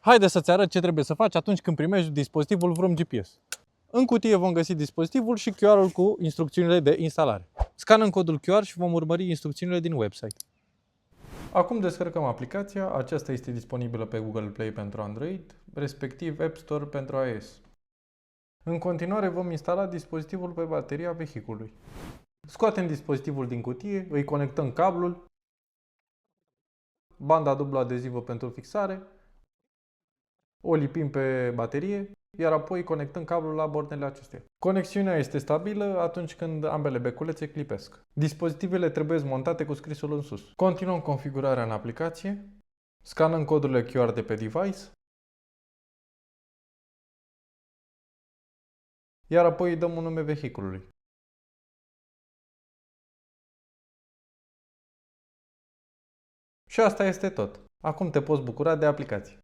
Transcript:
Haide să-ți arăt ce trebuie să faci atunci când primești dispozitivul Vroom GPS. În cutie vom găsi dispozitivul și QR-ul cu instrucțiunile de instalare. Scanăm codul QR și vom urmări instrucțiunile din website. Acum descărcăm aplicația, aceasta este disponibilă pe Google Play pentru Android, respectiv App Store pentru iOS. În continuare vom instala dispozitivul pe bateria vehiculului. Scoatem dispozitivul din cutie, îi conectăm cablul, banda dublă adezivă pentru fixare, o lipim pe baterie, iar apoi conectăm cablul la bornele acesteia. Conexiunea este stabilă atunci când ambele beculețe clipesc. Dispozitivele trebuie montate cu scrisul în sus. Continuăm configurarea în aplicație, scanăm codurile QR de pe device, iar apoi îi dăm un nume vehiculului. Și asta este tot. Acum te poți bucura de aplicație.